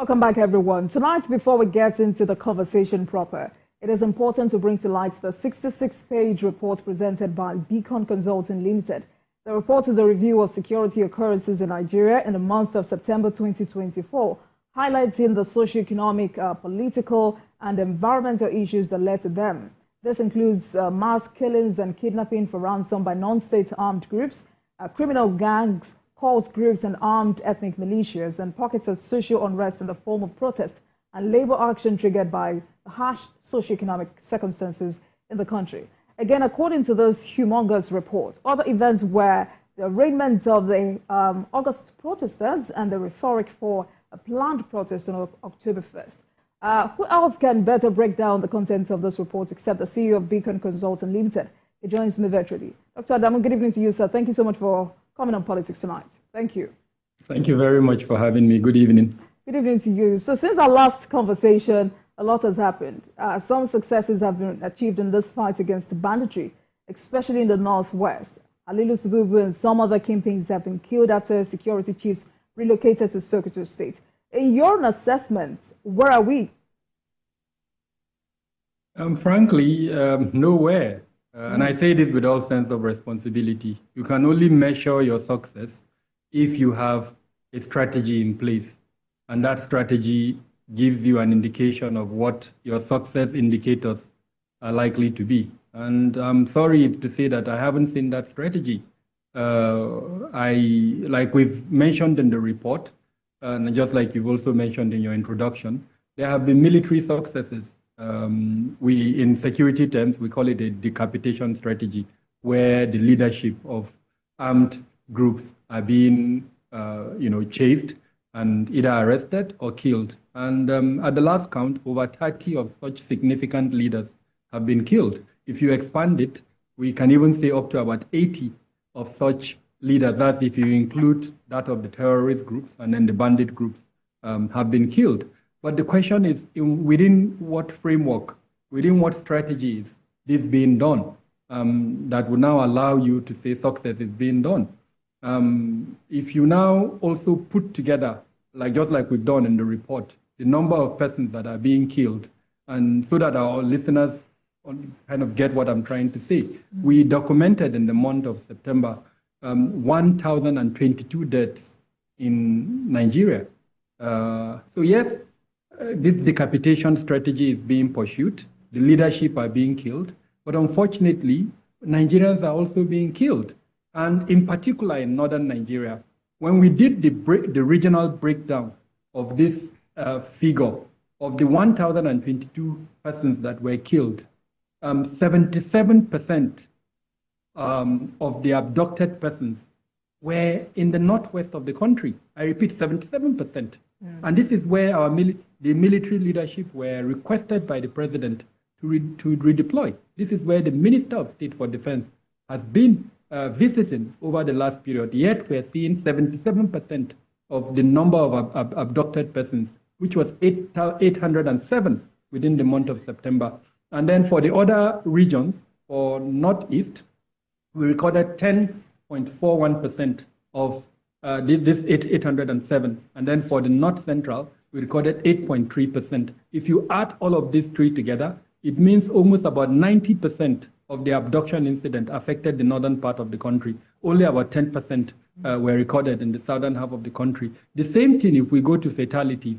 Welcome back, everyone. Tonight, before we get into the conversation proper, it is important to bring to light the 66-page report presented by Beacon Consulting Limited. The report is a review of security occurrences in Nigeria in the month of September 2024, highlighting the socio-economic, political, and environmental issues that led to them. This includes mass killings and kidnapping for ransom by non-state armed groups, criminal gangs, cult groups and armed ethnic militias, and pockets of social unrest in the form of protest and labor action triggered by the harsh socioeconomic circumstances in the country. Again, according to this humongous report, other events were the arraignment of the August protesters and the rhetoric for a planned protest on October 1st. Who else can better break down the content of this report except the CEO of Beacon Consulting Limited? He joins me virtually. Dr. Adamu, good evening to you, sir. Thank you so much for coming on Politics Tonight. Thank you. Thank you very much for having me. Good evening. Good evening to you. So since our last conversation, a lot has happened. Some successes have been achieved in this fight against banditry, especially in the Northwest. Alilu Sububu and some other kingpins have been killed after security chiefs relocated to Sokoto State. In your assessment, where are we? Frankly, nowhere. And I say this with all sense of responsibility. You can only measure your success if you have a strategy in place. And that strategy gives you an indication of what your success indicators are likely to be. And I'm sorry to say that I haven't seen that strategy. Like we've mentioned in the report, and just like you've also mentioned in your introduction, there have been military successes. In security terms, we call it a decapitation strategy, where the leadership of armed groups are being, chased and either arrested or killed. And at the last count, over 30 of such significant leaders have been killed. If you expand it, we can even say up to about 80 of such leaders, that's if you include that of the terrorist groups and then the bandit groups, have been killed. But the question is, within what framework, within what strategy is this being done that would now allow you to say success is being done? If you now also put together, just like we've done in the report, the number of persons that are being killed, and so that our listeners kind of get what I'm trying to say, we documented in the month of September 1,022 deaths in Nigeria. So yes, this decapitation strategy is being pursued. The leadership are being killed. But unfortunately, Nigerians are also being killed. And in particular in northern Nigeria, when we did the regional breakdown of this figure of the 1,022 persons that were killed, 77% of the abducted persons were in the northwest of the country. I repeat, 77%. And this is where the military leadership were requested by the president to redeploy. This is where the Minister of State for Defense has been visiting over the last period. Yet we're seeing 77% of the number of abducted persons, which was 807 within the month of September. And then for the other regions, for Northeast, we recorded 10.41% of this 807. And then for the North Central, we recorded 8.3%. If you add all of these three together, it means almost about 90% of the abduction incident affected the northern part of the country. Only about 10% were recorded in the southern half of the country. The same thing if we go to fatalities.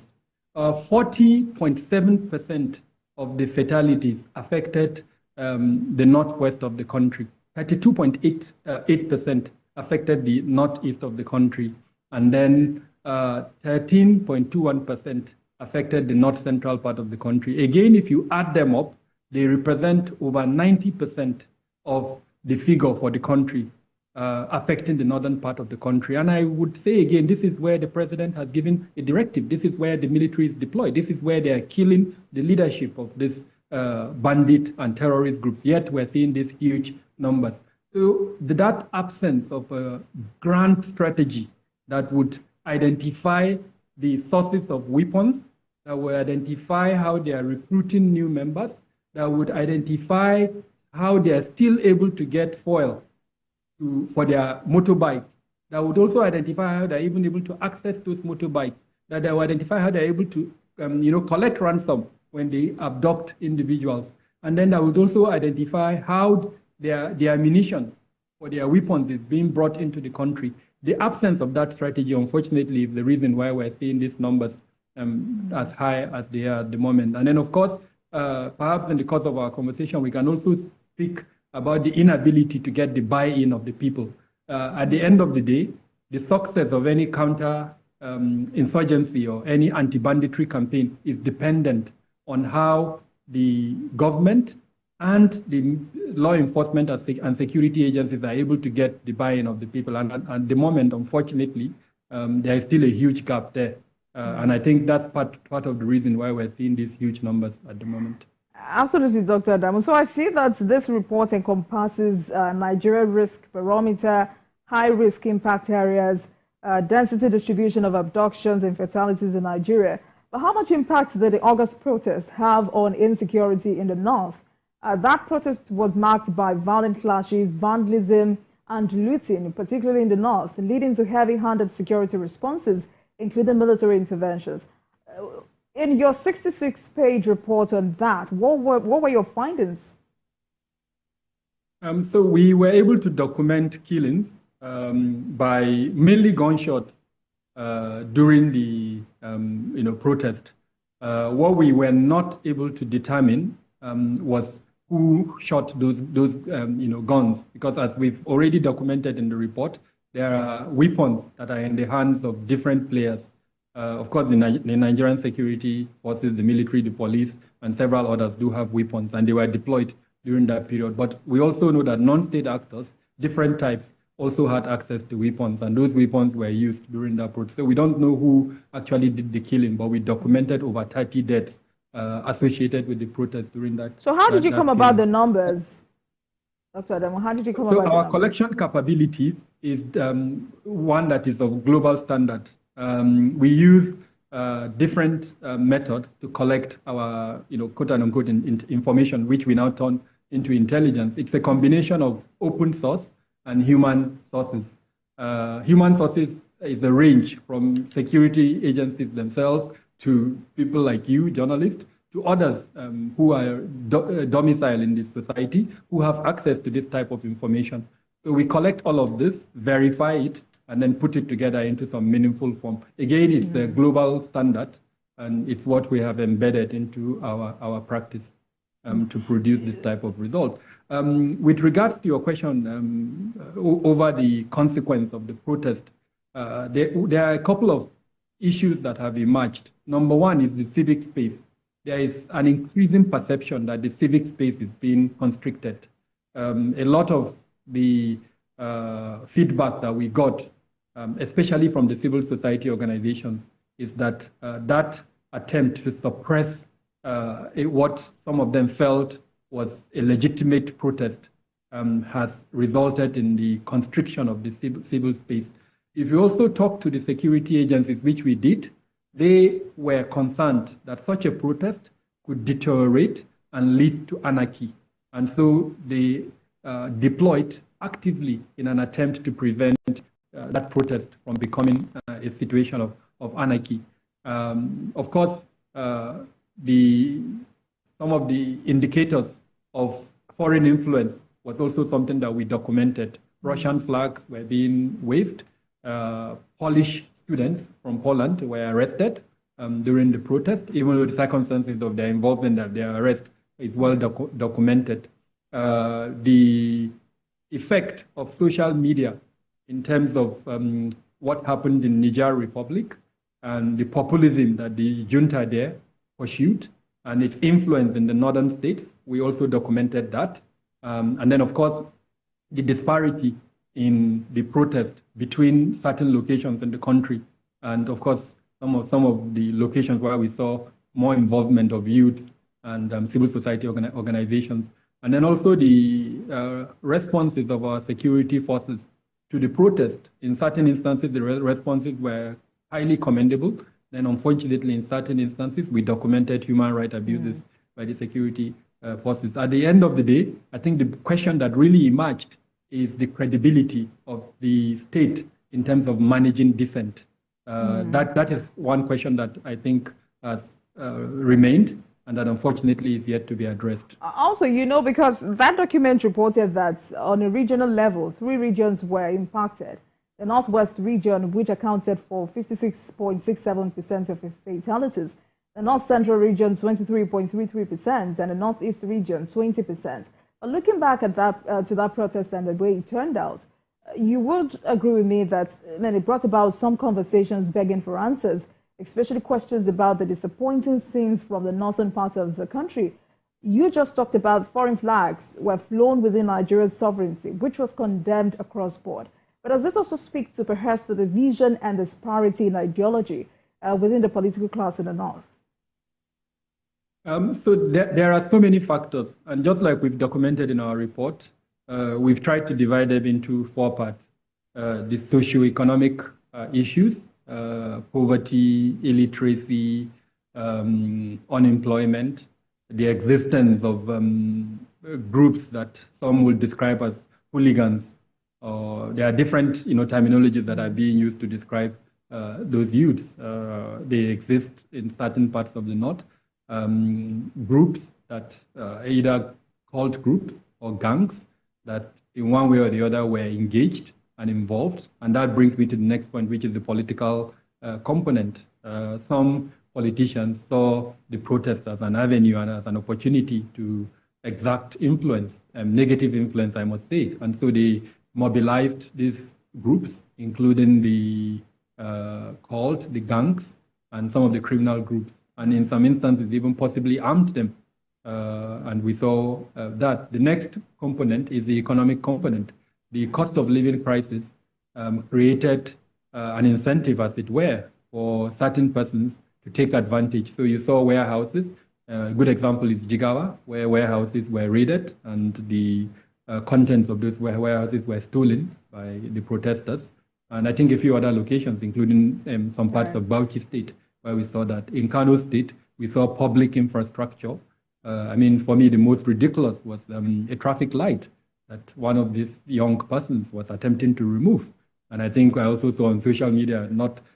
40.7% of the fatalities affected the northwest of the country. 32.8% affected the northeast of the country. And then 13.21% affected the north central part of the country. Again, if you add them up, they represent over 90% of the figure for the country affecting the northern part of the country. And I would say again, this is where the president has given a directive. This is where the military is deployed. This is where they are killing the leadership of this bandit and terrorist groups. Yet we're seeing these huge numbers. So that absence of a grand strategy that would identify the sources of weapons, that would identify how they are recruiting new members, that would identify how they are still able to get fuel for their motorbikes, that would also identify how they're even able to access those motorbikes, that they will identify how they're able to, collect ransom when they abduct individuals. And then that would also identify how their ammunition or their weapons is being brought into the country. The absence of that strategy, unfortunately, is the reason why we're seeing these numbers as high as they are at the moment. And then, of course, perhaps in the course of our conversation, we can also speak about the inability to get the buy-in of the people. At the end of the day, the success of any counter-insurgency or any anti-banditry campaign is dependent on how the government and the law enforcement and security agencies are able to get the buy-in of the people. And at the moment, unfortunately, there is still a huge gap there. And I think that's part of the reason why we're seeing these huge numbers at the moment. Absolutely, Dr. Adamu. So I see that this report encompasses Nigeria risk barometer, high-risk impact areas, density distribution of abductions and fatalities in Nigeria. But how much impact did the August protests have on insecurity in the north? That protest was marked by violent clashes, vandalism, and looting, particularly in the north, leading to heavy-handed security responses, including military interventions. In your 66-page report on that, what were your findings? So we were able to document killings by mainly gunshots during the protest. What we were not able to determine was who shot those guns, because as we've already documented in the report, there are weapons that are in the hands of different players. Of course, the Nigerian security forces, the military, the police, and several others do have weapons, and they were deployed during that period. But we also know that non-state actors, different types, also had access to weapons, and those weapons were used during that protest. So we don't know who actually did the killing, but we documented over 30 deaths associated with the protest during that. So how did you come about the numbers, Dr. Adamu? How did you come about the numbers? So our collection capabilities is one that is of global standard. We use different methods to collect our, quote unquote, information, which we now turn into intelligence. It's a combination of open source and human sources. Human sources is a range from security agencies themselves to people like you, journalists, to others who are domiciled in this society, who have access to this type of information. So we collect all of this, verify it, and then put it together into some meaningful form. Again, it's a global standard, and it's what we have embedded into our practice to produce this type of result. With regards to your question over the consequence of the protest, there are a couple of issues that have emerged. Number one is the civic space. There is an increasing perception that the civic space is being constricted. A lot of the feedback that we got, especially from the civil society organizations, is that that attempt to suppress what some of them felt was a legitimate protest has resulted in the constriction of the civil space. If you also talk to the security agencies, which we did, they were concerned that such a protest could deteriorate and lead to anarchy. And so they deployed actively in an attempt to prevent that protest from becoming a situation of anarchy. Of course, some of the indicators of foreign influence was also something that we documented. Russian flags were being waved. Polish students from Poland were arrested during the protest, even though the circumstances of their involvement and their arrest is well documented. The effect of social media in terms of what happened in Niger Republic and the populism that the junta there pursued and its influence in the northern states, we also documented that. And then, of course, the disparity in the protest between certain locations in the country, and of course some of the locations where we saw more involvement of youth and civil society organizations, and then also the responses of our security forces to the protest. In certain instances, the responses were highly commendable. Then, unfortunately, in certain instances, we documented human rights abuses by the security forces. At the end of the day, I think the question that really emerged is the credibility of the state in terms of managing dissent. That is one question that I think has remained and that unfortunately is yet to be addressed. Also, because that document reported that on a regional level, 3 regions were impacted. The Northwest region, which accounted for 56.67% of fatalities, the North Central region, 23.33%, and the Northeast region, 20%. But looking back at that, to that protest and the way it turned out, you would agree with me that it brought about some conversations begging for answers, especially questions about the disappointing scenes from the northern part of the country. You just talked about foreign flags were flown within Nigeria's sovereignty, which was condemned across board. But does this also speak to perhaps the division and disparity in ideology within the political class in the north? So there are so many factors, and just like we've documented in our report, we've tried to divide them into 4 parts. The socioeconomic issues, poverty, illiteracy, unemployment, the existence of groups that some would describe as hooligans. There are different terminologies that are being used to describe those youths. They exist in certain parts of the north. Groups that either cult groups or gangs that in one way or the other were engaged and involved. And that brings me to the next point, which is the political component. Some politicians saw the protest as an avenue and as an opportunity to exact influence, negative influence, I must say. And so they mobilized these groups, including the cult, the gangs, and some of the criminal groups. And in some instances, even possibly armed them. And we saw that. The next component is the economic component. The cost of living crisis created an incentive, as it were, for certain persons to take advantage. So you saw warehouses. A good example is Jigawa, where warehouses were raided and the contents of those warehouses were stolen by the protesters. And I think a few other locations, including some parts of Bauchi State, where we saw that. In Kano State, we saw public infrastructure. For me, the most ridiculous was a traffic light that one of these young persons was attempting to remove. And I think I also saw on social media,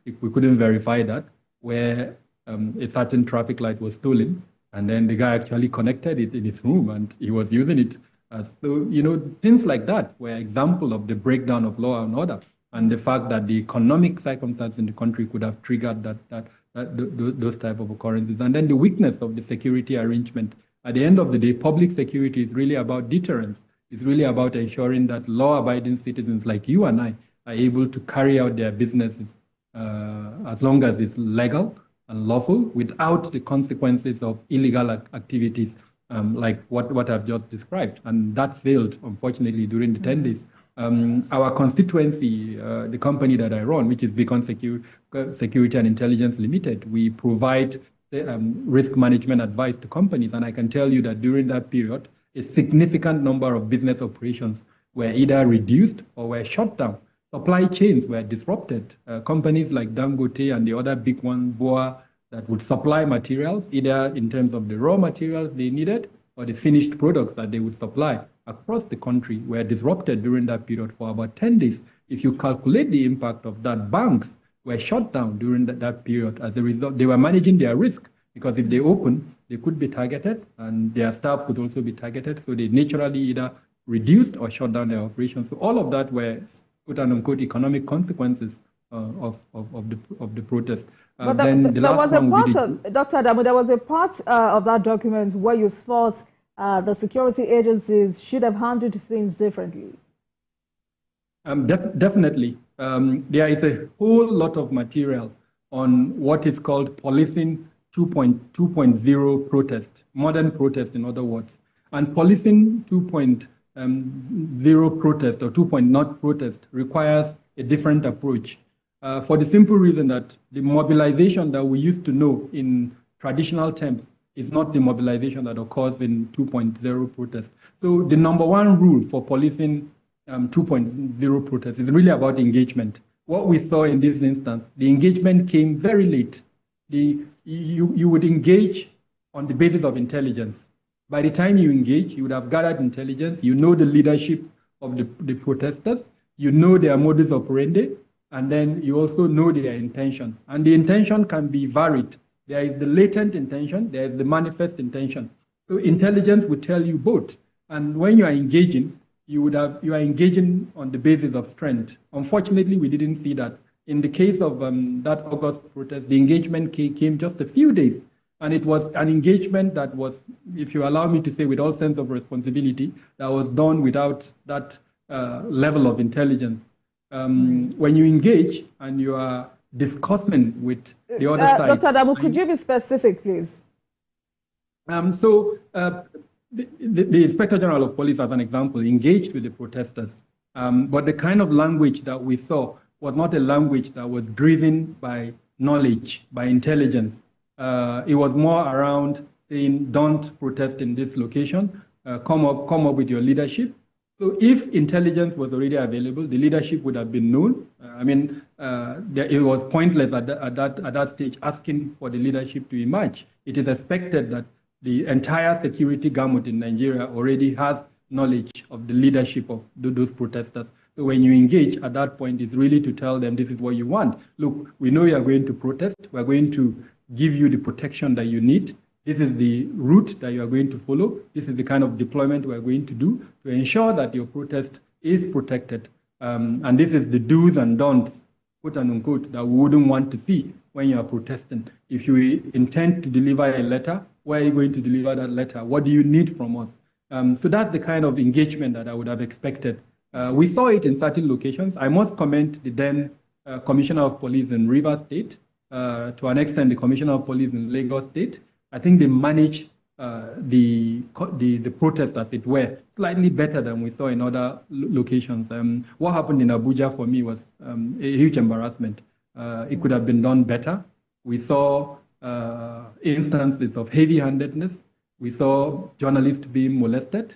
we couldn't verify that, where a certain traffic light was stolen, and then the guy actually connected it in his room, and he was using it. So, things like that were example of the breakdown of law and order, and the fact that the economic circumstances in the country could have triggered those type of occurrences. And then the weakness of the security arrangement. At the end of the day, public security is really about deterrence. It's really about ensuring that law-abiding citizens like you and I are able to carry out their businesses as long as it's legal and lawful, without the consequences of illegal activities like what I've just described. And that failed, unfortunately, during the 10 days. Our constituency, the company that I run, which is Beacon Security and Intelligence Limited, we provide risk management advice to companies. And I can tell you that during that period, a significant number of business operations were either reduced or were shut down. Supply chains were disrupted. Companies like Dangote and the other big ones, BOA, that would supply materials, either in terms of the raw materials they needed or the finished products that they would supply across the country, were disrupted during that period for about 10 days. If you calculate the impact of that, banks were shut down during that period. As a result, they were managing their risk, because if they open, they could be targeted and their staff could also be targeted. So they naturally either reduced or shut down their operations. So all of that were quote unquote economic consequences of the protest. But there was a part of, Dr. Adamu, there was a part of that document where you thought the security agencies should have handled things differently. Definitely. There is a whole lot of material on what is called policing 2.0 protest, modern protest, in other words. And policing 2.0 protest or 2.0 protest requires a different approach. For the simple reason that the mobilization that we used to know in traditional terms is not the mobilization that occurs in 2.0 protest. So the number one rule for policing 2.0 protest is really about engagement. What we saw in this instance, the engagement came very late. You would engage on the basis of intelligence. By the time you engage, you would have gathered intelligence. You know the leadership of the protesters. You know their modus operandi. and then you also know their intention. And the intention can be varied. There is the latent intention, there is the manifest intention. So intelligence will tell you both. And when you are engaging, you are engaging on the basis of strength. Unfortunately, we didn't see that. In the case of that August protest, the engagement came just a few days. And it was an engagement that was, if you allow me to say with all sense of responsibility, that was done without that level of intelligence. When you engage and you are discussing with the other side. Dr. Adamu, could you be specific, please? The Inspector General of Police, as an example, engaged with the protesters. But the kind of language that we saw was not a language that was driven by knowledge, by intelligence. It was more around saying, don't protest in this location, come up with your leadership. So if intelligence was already available, the leadership would have been known. It was pointless at that stage asking for the leadership to emerge. It is expected that the entire security gamut in Nigeria already has knowledge of the leadership of those protesters. So when you engage at that point, it's really to tell them this is what you want. Look, we know you are going to protest. We're going to give you the protection that you need. This is the route that you are going to follow. This is the kind of deployment we are going to do to ensure that your protest is protected. And this is the do's and don'ts, quote and unquote, that we wouldn't want to see when you are protesting. If you intend to deliver a letter, where are you going to deliver that letter? What do you need from us? So that's the kind of engagement that I would have expected. We saw it in certain locations. I must commend the then Commissioner of Police in Rivers State, to an extent the Commissioner of Police in Lagos State. I think they managed the protest, as it were, slightly better than we saw in other locations. What happened in Abuja for me was a huge embarrassment. It could have been done better. We saw instances of heavy-handedness. We saw journalists being molested.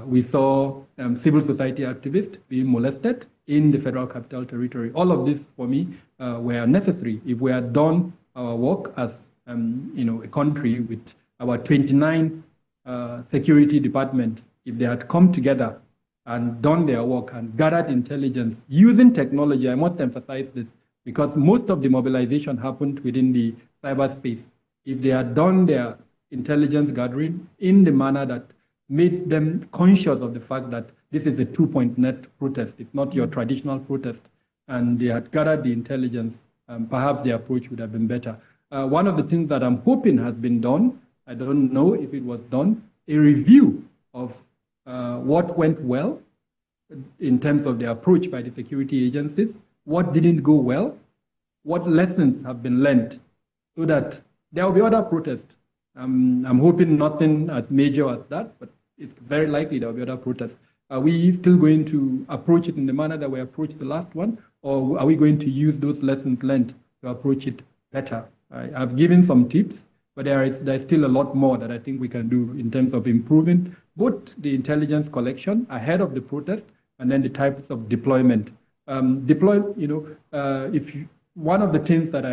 We saw civil society activists being molested in the Federal Capital Territory. All of this, for me, were necessary. If we had done our work as a country with our 29 security departments, if they had come together and done their work and gathered intelligence using technology, I must emphasize this, because most of the mobilization happened within the cyberspace. If they had done their intelligence gathering in the manner that made them conscious of the fact that this is a two-point-net protest, it's not your traditional protest, and they had gathered the intelligence, perhaps the approach would have been better. One of the things that I'm hoping has been done, I don't know if it was done, a review of what went well in terms of the approach by the security agencies, what didn't go well, what lessons have been learned, so that there will be other protests. I'm hoping nothing as major as that, but it's very likely there will be other protests. Are we still going to approach it in the manner that we approached the last one, or are we going to use those lessons learned to approach it better? I've given some tips, but there's still a lot more that I think we can do in terms of improving both the intelligence collection ahead of the protest and then the types of deployment. One of the things that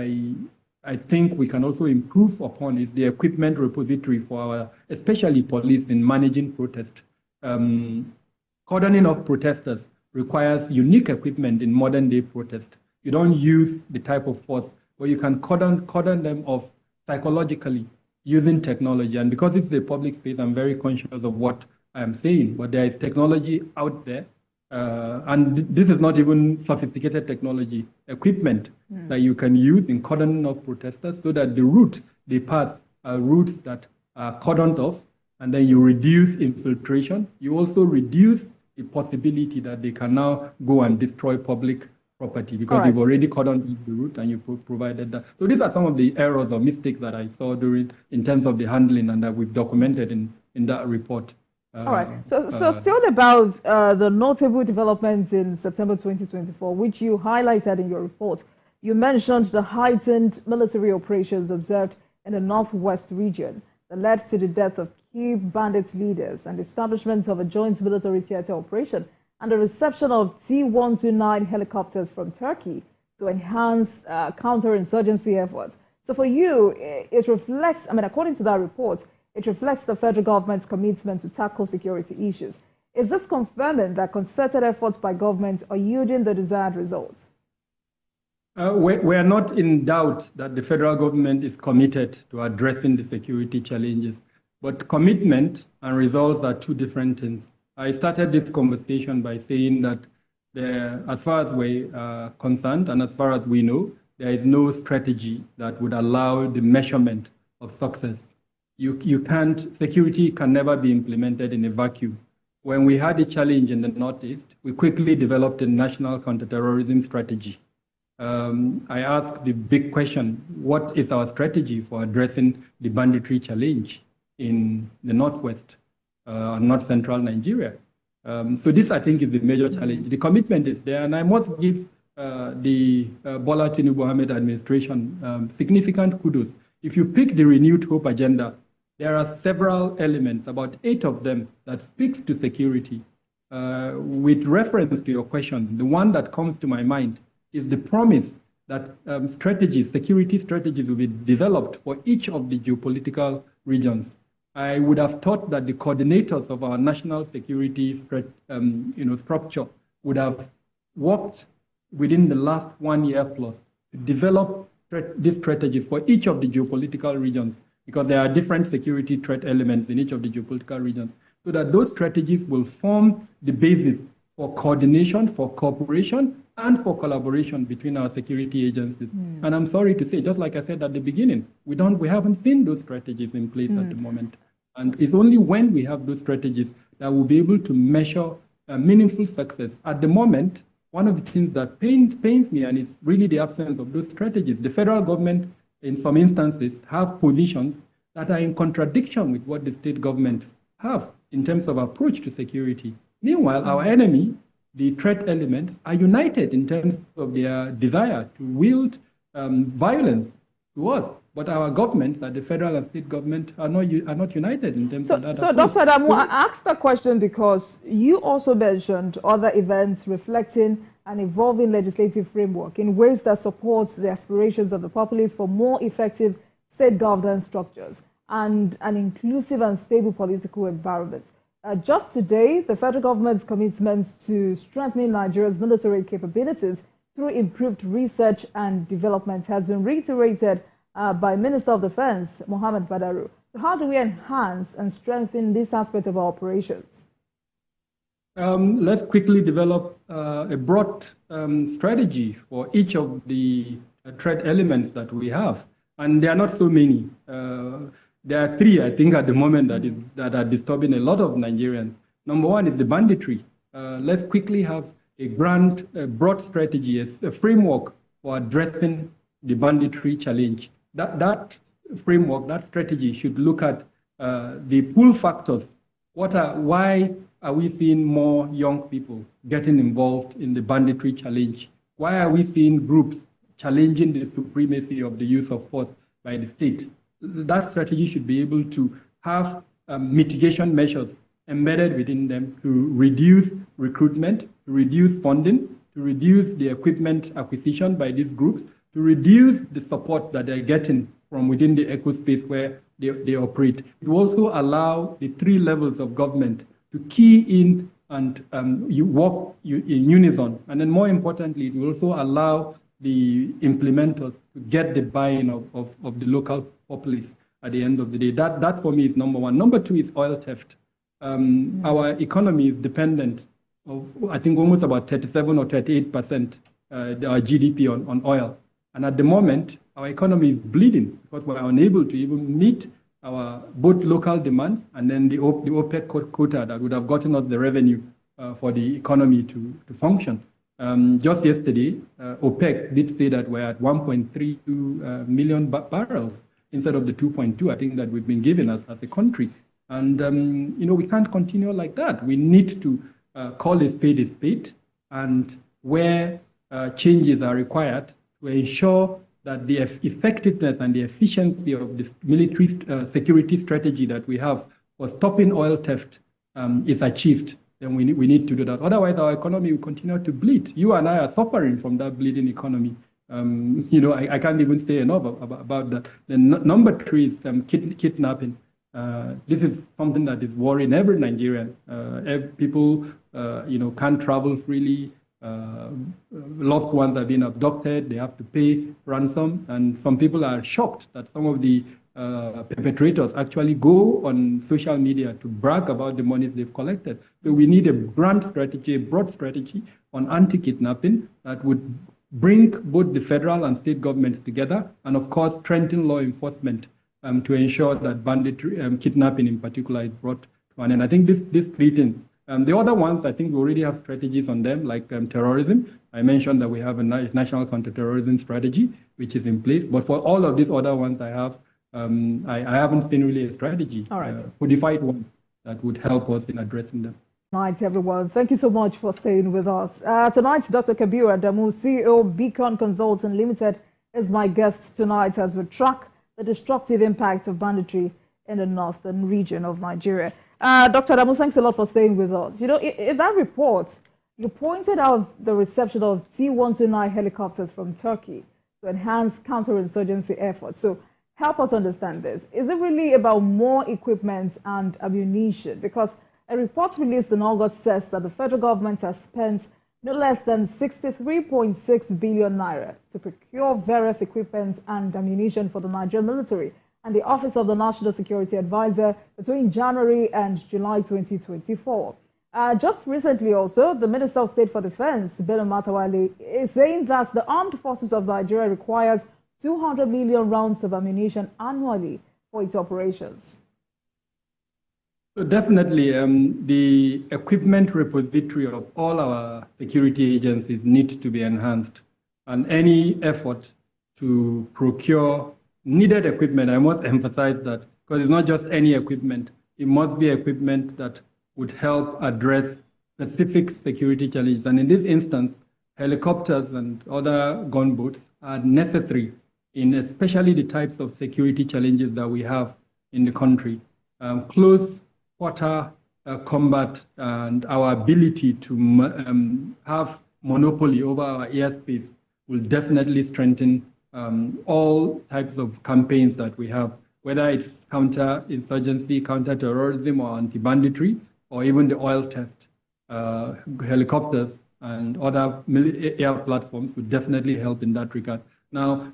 I think we can also improve upon is the equipment repository for our, especially police, in managing protest. Cordoning of protesters requires unique equipment in modern day protest. You don't use the type of force, but you can cordon them off psychologically using technology. And because it's a public space, I'm very conscious of what I am saying, but there is technology out there. And this is not even sophisticated technology, equipment that you can use in cordoning off protesters so that the route they pass are routes that are cordoned off, and then you reduce infiltration. You also reduce the possibility that they can now go and destroy public property because you've already cordoned the route and you provided that. So these are some of the errors or mistakes that I saw in terms of the handling and that we've documented in that report. All right. So still about the notable developments in September 2024, which you highlighted in your report. You mentioned the heightened military operations observed in the Northwest region that led to the death of key bandit leaders and the establishment of a joint military theater operation and the reception of T-129 helicopters from Turkey to enhance counterinsurgency efforts. So for you, it reflects, according to that report, it reflects the federal government's commitment to tackle security issues. Is this confirming that concerted efforts by governments are yielding the desired results? We are not in doubt that the federal government is committed to addressing the security challenges, but commitment and results are two different things. I started this conversation by saying that as far as we are concerned and as far as we know, there is no strategy that would allow the measurement of success. Security can never be implemented in a vacuum. When we had a challenge in the Northeast, we quickly developed a national counterterrorism strategy. I asked the big question, what is our strategy for addressing the banditry challenge in the Northwest, North Central Nigeria? So this, I think, is the major challenge. The commitment is there, and I must give the Bola Tinubu Ahmed administration significant kudos. If you pick the Renewed Hope agenda, there are several elements, about 8 of them, that speaks to security. With reference to your question, the one that comes to my mind is the promise that security strategies will be developed for each of the geopolitical regions. I would have thought that the coordinators of our national security structure would have worked within the last 1 year plus to develop these strategies for each of the geopolitical regions, because there are different security threat elements in each of the geopolitical regions, so that those strategies will form the basis for coordination, for cooperation, and for collaboration between our security agencies. And I'm sorry to say, just like I said at the beginning, we haven't seen those strategies in place at the moment. And it's only when we have those strategies that we'll be able to measure meaningful success. At the moment, one of the things that pains me, and it's really the absence of those strategies. The federal government, in some instances, have positions that are in contradiction with what the state governments have in terms of approach to security. Meanwhile, our enemy, the threat elements, are united in terms of their desire to wield violence to us. But our governments, the federal and state government, are not united in terms of that. So, Dr. Adamu, I asked the question because you also mentioned other events reflecting an evolving legislative framework in ways that supports the aspirations of the populace for more effective state governance structures and an inclusive and stable political environment. Just today, the federal government's commitment to strengthening Nigeria's military capabilities through improved research and development has been reiterated by Minister of Defense, Mohammed Badaru. So how do we enhance and strengthen this aspect of our operations? Let's quickly develop a broad strategy for each of the threat elements that we have. And there are not so many. There are 3, I think, at the moment that are disturbing a lot of Nigerians. Number 1 is the banditry. Let's quickly have a broad strategy, a framework for addressing the banditry challenge. That framework, that strategy should look at the pull factors. Why are we seeing more young people getting involved in the banditry challenge? Why are we seeing groups challenging the supremacy of the use of force by the state? That strategy should be able to have mitigation measures embedded within them to reduce recruitment, to reduce funding, to reduce the equipment acquisition by these groups, to reduce the support that they're getting from within the ecospace where they operate. It will also allow the 3 levels of government to key in and you work in unison. And then more importantly, it will also allow the implementers to get the buy-in of the local populace at the end of the day. That for me is number 1. Number 2 is oil theft. Our economy is dependent of, I think, almost about 37 or 38% our GDP on oil. And at the moment, our economy is bleeding because we're unable to even meet our both local demands and then the OPEC quota that would have gotten us the revenue for the economy to function. Just yesterday, OPEC did say that we're at 1.32 million barrels instead of the 2.2, I think, that we've been given as a country. And, we can't continue like that. We need to call a spade, and where changes are required to ensure that the effectiveness and the efficiency of the military security strategy that we have for stopping oil theft is achieved, then we need to do that. Otherwise, our economy will continue to bleed. You and I are suffering from that bleeding economy. I can't even say enough about that. Then number 3 is kidnapping. This is something that is worrying every Nigerian. People, can't travel freely. loved ones have been abducted, they have to pay ransom, and some people are shocked that some of the perpetrators actually go on social media to brag about the monies they've collected. So we need a grand strategy, a broad strategy on anti-kidnapping that would bring both the federal and state governments together, and of course strengthen law enforcement to ensure that banditry, kidnapping in particular, is brought to an end. I think these three things. The other ones, I think we already have strategies on them, like terrorism. I mentioned that we have a national counterterrorism strategy, which is in place. But for all of these other ones, I haven't seen really a strategy, codified one, that would help us in addressing them. Night, everyone. Thank you so much for staying with us. Tonight, Dr. Kabir Adamu, CEO, Beacon Consulting Limited, is my guest tonight as we track the destructive impact of banditry in the northern region of Nigeria. Dr. Adamu, thanks a lot for staying with us. You know, in that report, you pointed out the reception of T-129 helicopters from Turkey to enhance counterinsurgency efforts. So help us understand this. Is it really about more equipment and ammunition? Because a report released in August says that the federal government has spent no less than 63.6 billion naira to procure various equipment and ammunition for the Nigerian military and the Office of the National Security Advisor between January and July 2024. Just recently also, the Minister of State for Defense, Bello Matawalle, is saying that the armed forces of Nigeria requires 200 million rounds of ammunition annually for its operations. So definitely, the equipment repository of all our security agencies needs to be enhanced, and any effort to procure needed equipment, I must emphasize that, because it's not just any equipment, it must be equipment that would help address specific security challenges. And in this instance, helicopters and other gunboats are necessary in especially the types of security challenges that we have in the country. Close quarter combat and our ability to have monopoly over our airspace will definitely strengthen all types of campaigns that we have, whether it's counter-insurgency, counter-terrorism, or anti-banditry, or even the oil theft. Helicopters and other air platforms would definitely help in that regard. Now,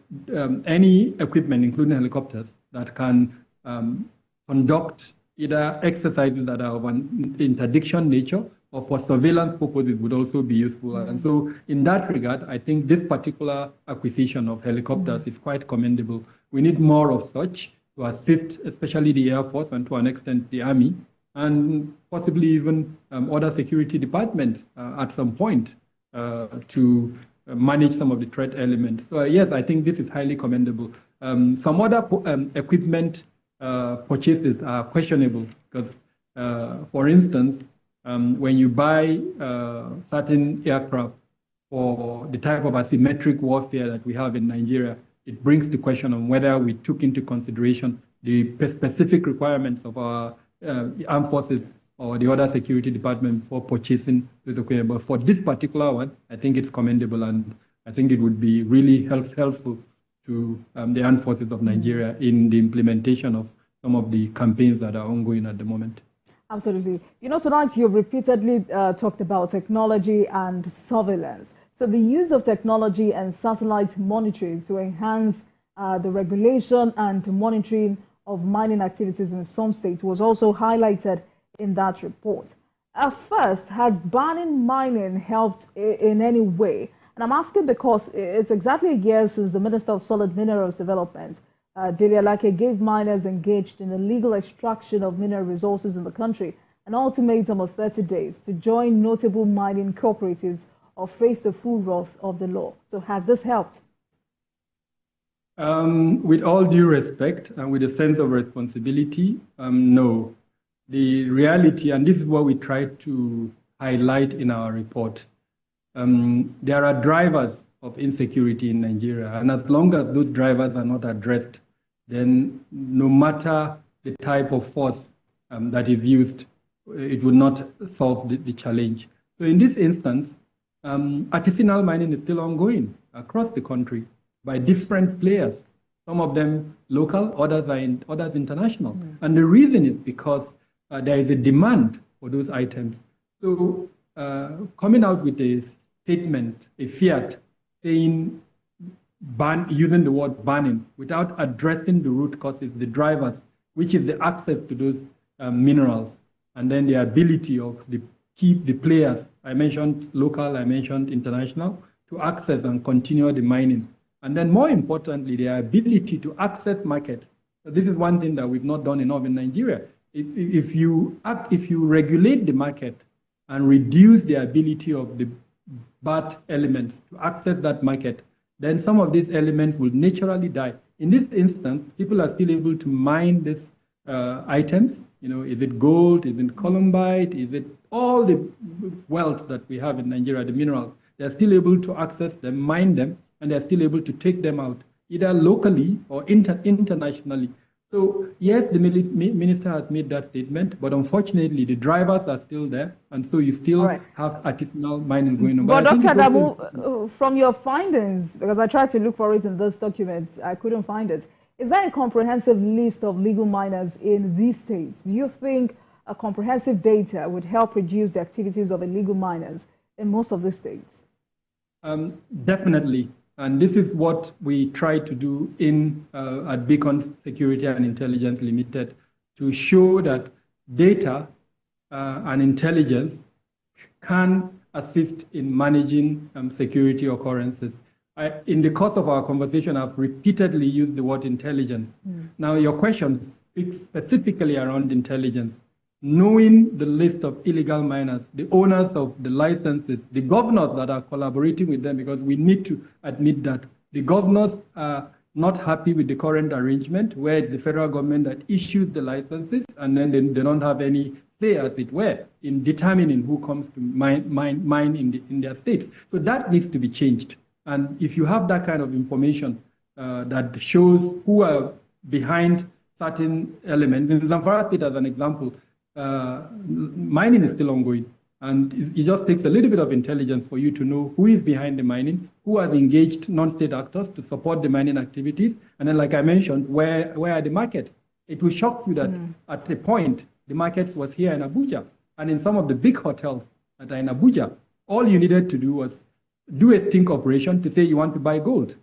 any equipment, including helicopters, that can conduct either exercises that are of an interdiction nature or for surveillance purposes would also be useful. And so in that regard, I think this particular acquisition of helicopters is quite commendable. We need more of such to assist, especially the Air Force and to an extent the Army, and possibly even other security departments at some point to manage some of the threat elements. So yes, I think this is highly commendable. Some other equipment purchases are questionable because, for instance, when you buy certain aircraft for the type of asymmetric warfare that we have in Nigeria, it brings the question on whether we took into consideration the specific requirements of our armed forces or the other security department for purchasing this equipment. But for this particular one, I think it's commendable, and I think it would be really helpful to the armed forces of Nigeria in the implementation of some of the campaigns that are ongoing at the moment. Absolutely. You know, tonight you've repeatedly talked about technology and surveillance. So the use of technology and satellite monitoring to enhance the regulation and monitoring of mining activities in some states was also highlighted in that report. First, has banning mining helped in any way? And I'm asking because it's exactly a year since the Minister of Solid Minerals Development, Dele Alake, gave miners engaged in illegal extraction of mineral resources in the country an ultimatum of 30 days to join notable mining cooperatives or face the full wrath of the law. So has this helped? With all due respect and with a sense of responsibility, no. The reality, and this is what we try to highlight in our report, there are drivers of insecurity in Nigeria, and as long as those drivers are not addressed, then no matter the type of force that is used, it will not solve the challenge. So in this instance, artisanal mining is still ongoing across the country by different players, some of them local, others international. And the reason is because there is a demand for those items. So coming out with a statement, a fiat, saying using the word banning without addressing the root causes, the drivers, which is the access to those minerals, and then the ability of the players, I mentioned local, I mentioned international, to access and continue the mining. And then more importantly, the ability to access markets. So this is one thing that we've not done enough in Nigeria. If you regulate the market and reduce the ability of the bad elements to access that market, then some of these elements will naturally die. In this instance, people are still able to mine these items. You know, is it gold? Is it columbite? Is it all the wealth that we have in Nigeria, the minerals? They're still able to access them, mine them, and they're still able to take them out, either locally or internationally. So yes, the minister has made that statement, but unfortunately the drivers are still there, and so you still have artisanal mining going on. But Dr. Adamu, from your findings, because I tried to look for it in this document, I couldn't find it. Is there a comprehensive list of legal miners in these states? Do you think a comprehensive data would help reduce the activities of illegal miners in most of the states? Definitely. And this is what we try to do at Beacon Security and Intelligence Limited, to show that data and intelligence can assist in managing security occurrences. In the course of our conversation, I've repeatedly used the word intelligence. Now, your question speaks specifically around intelligence. Knowing the list of illegal miners, the owners of the licenses, the governors that are collaborating with them, because we need to admit that the governors are not happy with the current arrangement, where it's the federal government that issues the licenses, and then they don't have any say, as it were, in determining who comes to mine in their states. So that needs to be changed. And if you have that kind of information that shows who are behind certain elements, in Zamfara State, as an example, mining is still ongoing, and it just takes a little bit of intelligence for you to know who is behind the mining, who has engaged non-state actors to support the mining activities, and then, like I mentioned, where are the markets? It will shock you that at a point, the market was here in Abuja, and in some of the big hotels that are in Abuja, all you needed to do was do a sting operation to say you want to buy gold,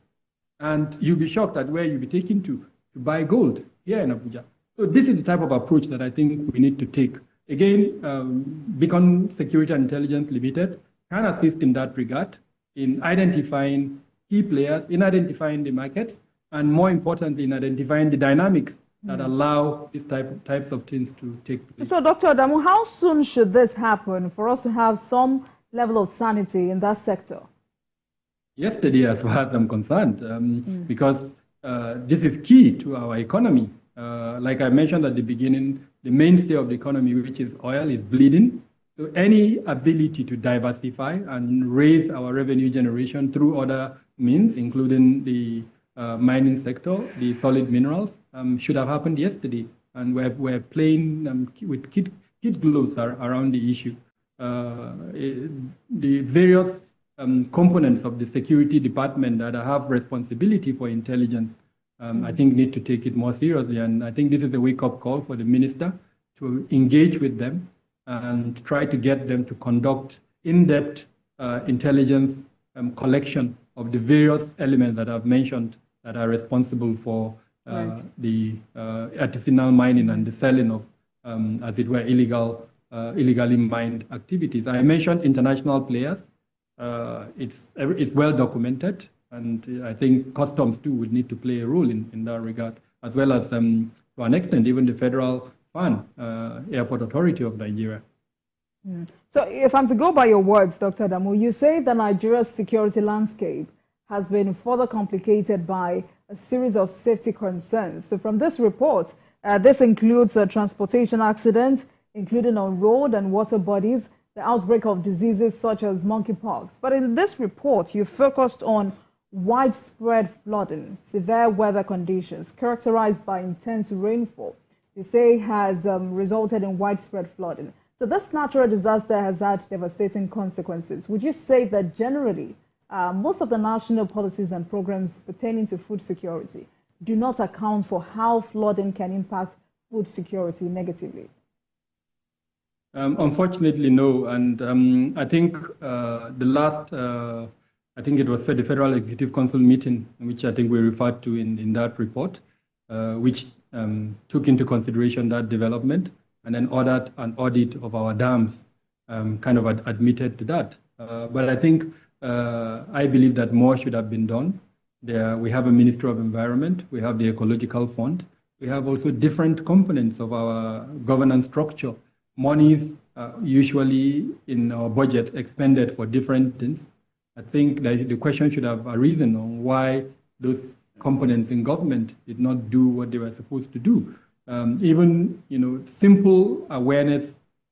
and you'll be shocked at where you'll be taken to buy gold here in Abuja. So this is the type of approach that I think we need to take. Again, Beacon Security and Intelligence Limited can assist in that regard, in identifying key players, in identifying the markets, and more importantly, in identifying the dynamics that allow these types of things to take place. So, Dr. Adamu, how soon should this happen for us to have some level of sanity in that sector? Yesterday, as far as I'm concerned, because this is key to our economy. Like I mentioned at the beginning, the mainstay of the economy, which is oil, is bleeding. So any ability to diversify and raise our revenue generation through other means, including the mining sector, the solid minerals, should have happened yesterday. And we're playing with kid gloves around the issue. The various components of the security department that have responsibility for intelligence, I think, need to take it more seriously. And I think this is a wake-up call for the minister to engage with them and try to get them to conduct in-depth intelligence collection of the various elements that I've mentioned that are responsible for the artisanal mining and the selling of, as it were, illegally mined activities. I mentioned international players. It's well documented. And I think customs, too, would need to play a role in that regard, as well as, to an extent, even the federal fund, Airport Authority of Nigeria. So if I'm to go by your words, Dr. Adamu, you say that Nigeria's security landscape has been further complicated by a series of safety concerns. So from this report, this includes transportation accidents, including on road and water bodies, the outbreak of diseases such as monkeypox. But in this report, you focused on widespread flooding, severe weather conditions characterized by intense rainfall, you say has resulted in widespread flooding. So this natural disaster has had devastating consequences. Would you say that generally most of the national policies and programs pertaining to food security do not account for how flooding can impact food security negatively? Unfortunately, no. And I think the last, I think it was the Federal Executive Council meeting, which I think we referred to in that report, which took into consideration that development and then ordered an audit of our dams, kind of admitted to that. But I think, I believe that more should have been done. We have a Ministry of Environment, we have the Ecological Fund, we have also different components of our governance structure. Monies usually in our budget expended for different things. I think that the question should have arisen on why those components in government did not do what they were supposed to do. Even, simple awareness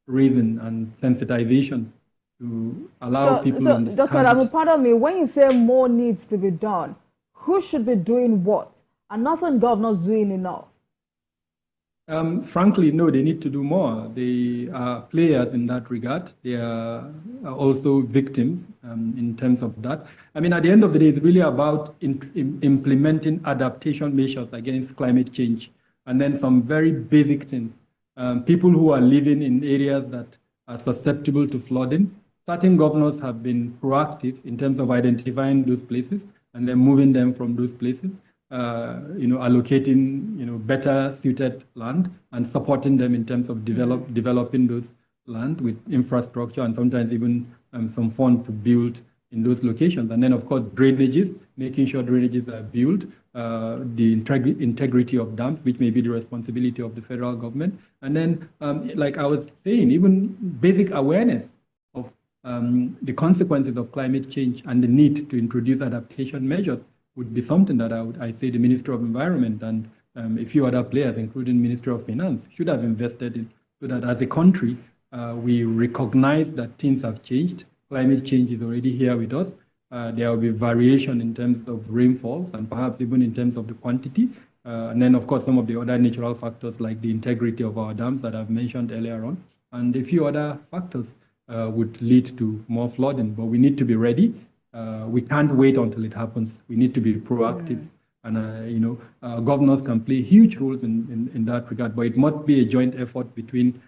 raising and sensitization to allow people to understand. Dr. Adamu, pardon me, when you say more needs to be done, who should be doing what? And nothing governors doing enough. Frankly, no, they need to do more. They are players in that regard. They are also victims in terms of that. I mean, at the end of the day, it's really about implementing adaptation measures against climate change. And then some very basic things. People who are living in areas that are susceptible to flooding, certain governors have been proactive in terms of identifying those places and then moving them from those places. Allocating, better suited land and supporting them in terms of developing those land with infrastructure and sometimes even some funds to build in those locations. And then, of course, drainages, making sure drainages are built, the integrity of dams, which may be the responsibility of the federal government. And then, like I was saying, even basic awareness of the consequences of climate change and the need to introduce adaptation measures would be something that I say the Ministry of Environment and a few other players, including Ministry of Finance, should have invested in, so that as a country, we recognize that things have changed. Climate change is already here with us. There will be variation in terms of rainfall and perhaps even in terms of the quantity. And then, of course, some of the other natural factors like the integrity of our dams that I've mentioned earlier on. And a few other factors would lead to more flooding. But we need to be ready. We can't wait until it happens. We need to be proactive. And, governors can play huge roles in that regard. But it must be a joint effort between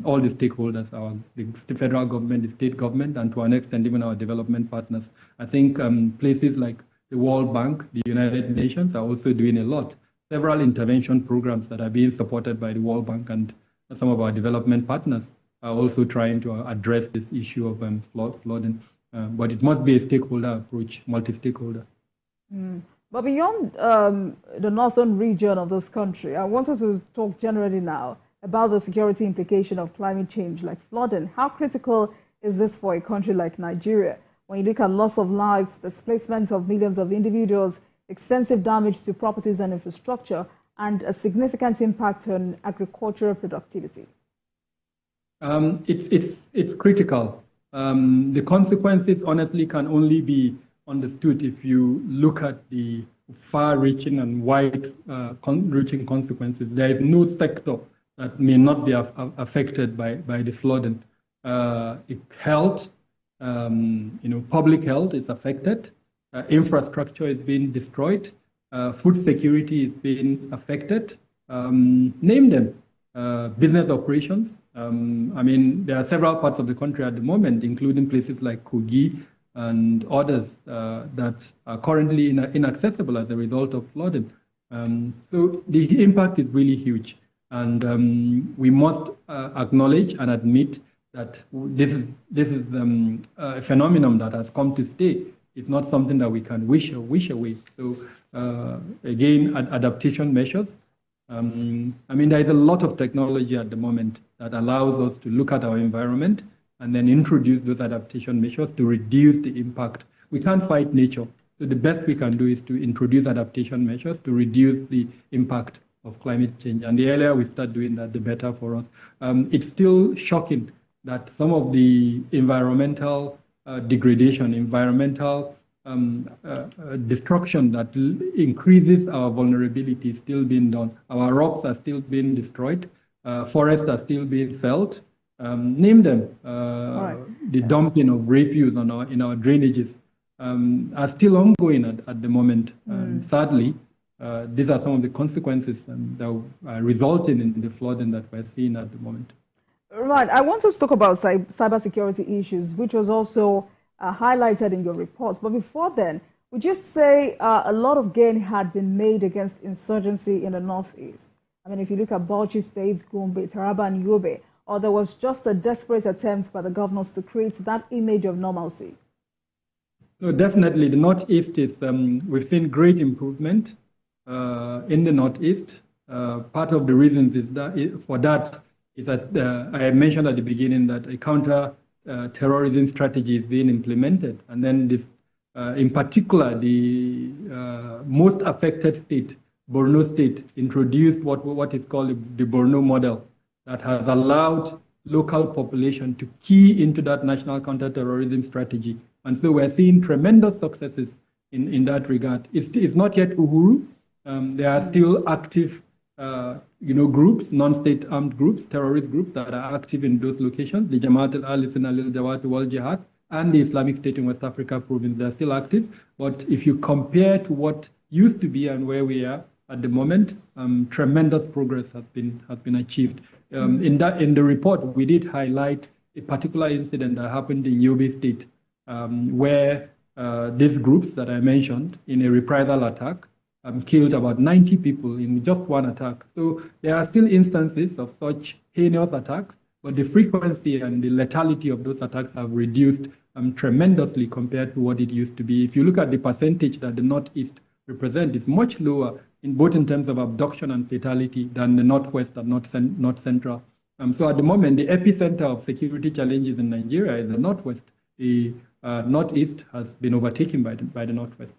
all the stakeholders, the federal government, the state government, and to an extent, even our development partners. I think places like the World Bank, the United Nations are also doing a lot. Several intervention programs that are being supported by the World Bank and some of our development partners are also trying to address this issue of flooding. But it must be a stakeholder approach, multi-stakeholder. But beyond the northern region of this country, I want us to talk generally now about the security implication of climate change, like flooding. How critical is this for a country like Nigeria? When you look at loss of lives, displacement of millions of individuals, extensive damage to properties and infrastructure, and a significant impact on agricultural productivity. It's critical. The consequences, honestly, can only be understood if you look at the far-reaching and wide-reaching consequences. There is no sector that may not be affected by the flooding. Health, public health is affected. Infrastructure is being destroyed. Food security is being affected. Name them. Business operations. There are several parts of the country at the moment, including places like Kogi and others that are currently inaccessible as a result of flooding. So the impact is really huge. And we must acknowledge and admit that this is a phenomenon that has come to stay. It's not something that we can wish away. So again, adaptation measures. There is a lot of technology at the moment that allows us to look at our environment and then introduce those adaptation measures to reduce the impact. We can't fight nature. So the best we can do is to introduce adaptation measures to reduce the impact of climate change. And the earlier we start doing that, the better for us. It's still shocking that some of the environmental degradation, environmental destruction that increases our vulnerability is still being done. Our rocks are still being destroyed. Forests are still being felled. Name them. The dumping of refuse in our drainages are still ongoing at the moment. Sadly, these are some of the consequences that are resulting in the flooding that we're seeing at the moment. Right. I want to talk about cybersecurity issues, which was also highlighted in your report. But before then, would you say a lot of gain had been made against insurgency in the Northeast? I mean, if you look at Bauchi State, Gombe, Taraba, and Yobe, or there was just a desperate attempt by the governors to create that image of normalcy? No, definitely. The Northeast is, we've seen great improvement in the Northeast. Part of the reasons is that for that is that I mentioned at the beginning that a counter-terrorism strategy is being implemented. And then this, in particular, the most affected state, Borno State, introduced what is called the Borno model that has allowed local population to key into that national counter-terrorism strategy. And so we're seeing tremendous successes in that regard. It's not yet Uhuru. There are still active groups, non-state armed groups, terrorist groups that are active in those locations. The Jamaat al-Islam al-Jawat wal-Jihad and the Islamic State in West Africa province, they're still active. But if you compare to what used to be and where we are at the moment, tremendous progress has been achieved. In the report, we did highlight a particular incident that happened in Yobe State, where these groups that I mentioned, in a reprisal attack, killed about 90 people in just one attack. So there are still instances of such heinous attacks, but the frequency and the lethality of those attacks have reduced tremendously compared to what it used to be. If you look at the percentage that the Northeast represents, it's much lower both in terms of abduction and fatality than the Northwest and North Central. So at the moment, the epicenter of security challenges in Nigeria is the Northwest. The Northeast has been overtaken by the Northwest.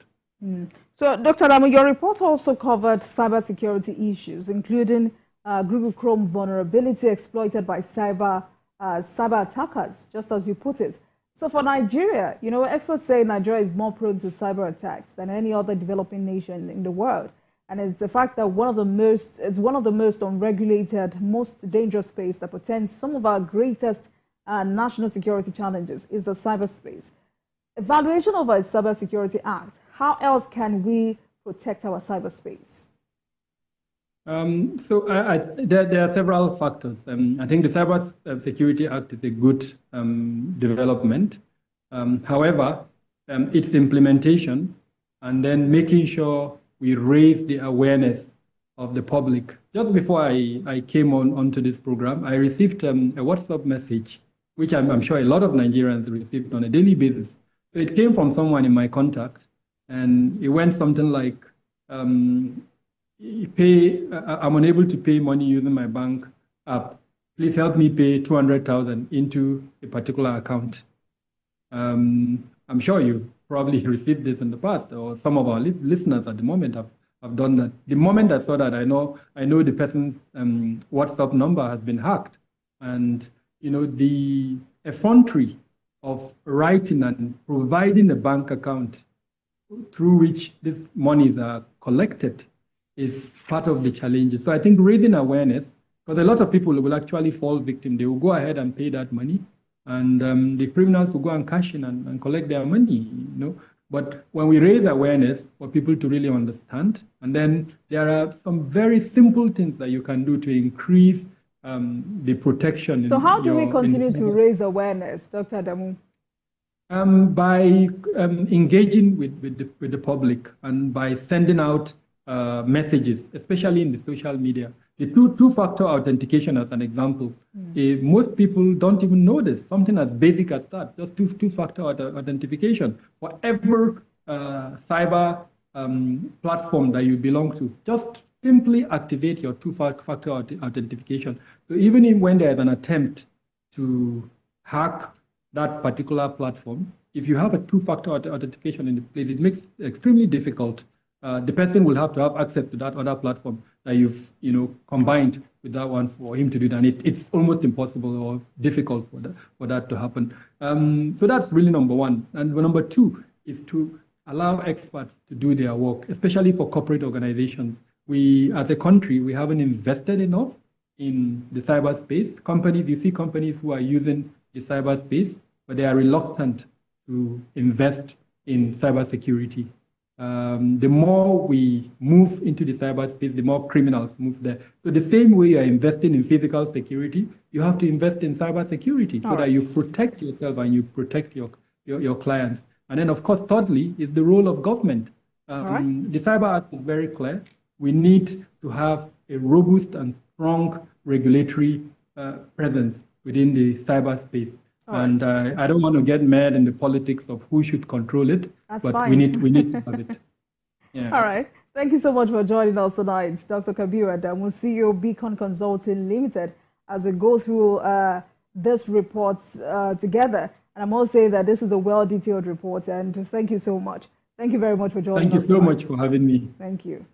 So, Dr. Adamu, your report also covered cybersecurity issues, including Google Chrome vulnerability exploited by cyber attackers, just as you put it. So for Nigeria, experts say Nigeria is more prone to cyber attacks than any other developing nation in the world. And it's the fact that it's one of the most unregulated, most dangerous space that portends some of our greatest national security challenges is the cyberspace. Evaluation of our Cybersecurity Act, how else can we protect our cyberspace? So there are several factors. I think the Cybersecurity Act is a good development. However, its implementation and then making sure we raise the awareness of the public. Just before I came onto this program, I received a WhatsApp message, which I'm sure a lot of Nigerians received on a daily basis. So it came from someone in my contact, and it went something like, I'm unable to pay money using my bank app. Please help me pay 200,000 into a particular account. I'm sure you've probably received this in the past, or some of our listeners at the moment have done that. The moment I saw that, I know the person's WhatsApp number has been hacked, and the effrontery of writing and providing a bank account through which these monies are collected is part of the challenge. So I think raising awareness, because a lot of people will actually fall victim. They will go ahead and pay that money, and the criminals will go and cash in and collect their money. But when we raise awareness for people to really understand, and then there are some very simple things that you can do to increase the protection. So how do we continue to raise awareness, Dr. Adamu? By engaging with the public and by sending out messages, especially in the social media. The two-factor authentication, as an example, most people don't even know this. Something as basic as that, just two-factor authentication. For every cyber platform that you belong to, just simply activate your two-factor authentication. So even when there is an attempt to hack that particular platform, if you have a two-factor authentication in place, it makes it extremely difficult. The person will have to have access to that other platform that you've combined with that one for him to do that. And it's almost impossible or difficult for that to happen. So that's really number one. And number two is to allow experts to do their work, especially for corporate organizations. We, as a country, we haven't invested enough in the cyberspace. You see companies who are using the cyberspace, but they are reluctant to invest in cybersecurity. the more we move into the cyberspace, the more criminals move there. So the same way you are investing in physical security, you have to invest in cybersecurity so that you protect yourself and you protect your clients. And then, of course, thirdly, is the role of government. The Cyber Act is very clear. We need to have a robust and strong regulatory presence within the cyberspace. And I don't want to get mad in the politics of who should control it, but we need to have it. Yeah. All right. Thank you so much for joining us tonight, Dr. Kabir Adamu, CEO, Beacon Consulting Limited, as we go through this report together. And I must say that this is a well-detailed report, and thank you so much. Thank you very much for joining us. Thank you so much for having me. Thank you.